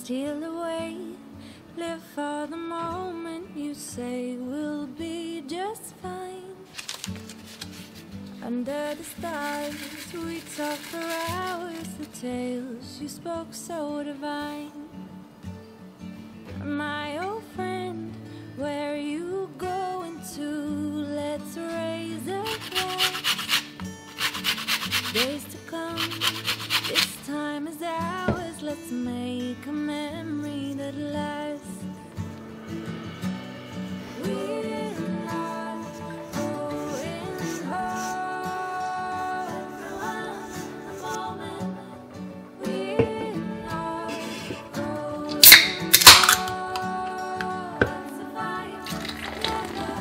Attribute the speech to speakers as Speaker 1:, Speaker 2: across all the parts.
Speaker 1: steal away, live for the moment. You say we'll be just fine. Under the stars, we talk for hours. The tales you spoke so divine. My old friend, where are you going to? Let's raise a glass. Days to come, this time is ours. Let's make a memory that lasts. We're not going home for one moment. We're not going home. Survive together.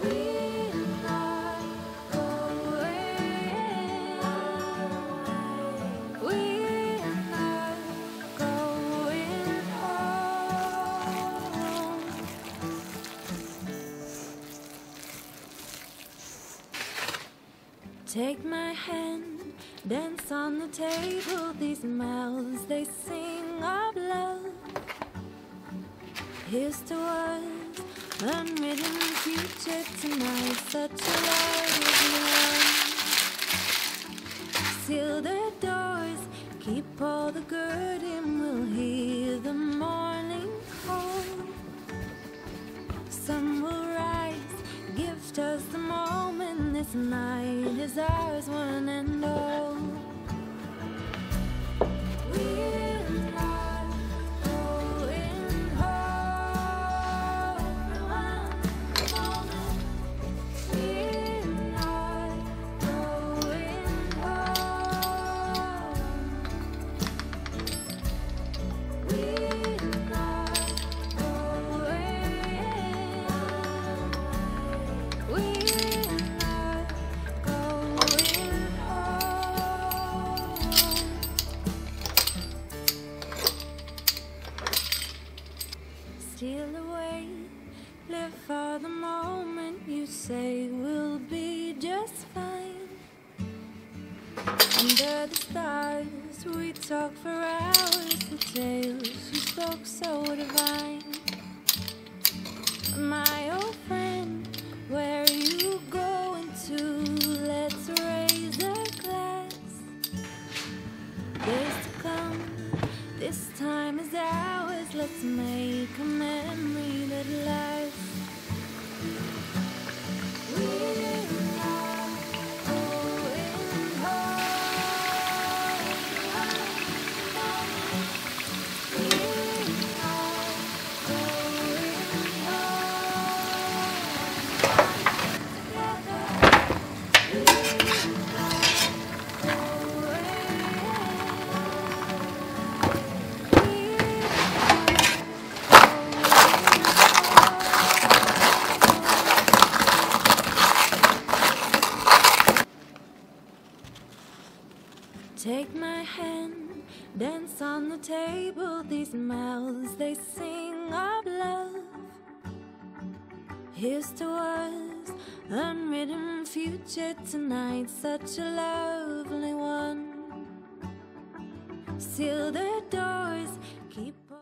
Speaker 1: We're not going home. We're not going home. Take my hand, dance on the table. These mouths, they sing of love. Here's to us, unwritten future tonight. Such a lovely one. Seal the doors, keep all the good in. We'll hear the morning call. Sun will rise, gift us the moment. This night is ours, one and all. We're not going home for one moment. We're not going home. We're not going home. We're not going home. Steal away, live for the moment. You say we'll be just fine. Under the stars, we talk for hours. The tales you spoke so divine. My old friend, where are you going to? Let's raise a glass. Days to come, this time is ours. Let's make a memory that lasts. We're not going home. We're not going Take my hand, dance on the table. These mouths, they sing of love. Here's to us, unwritten future tonight. Such a lovely one. Seal the door.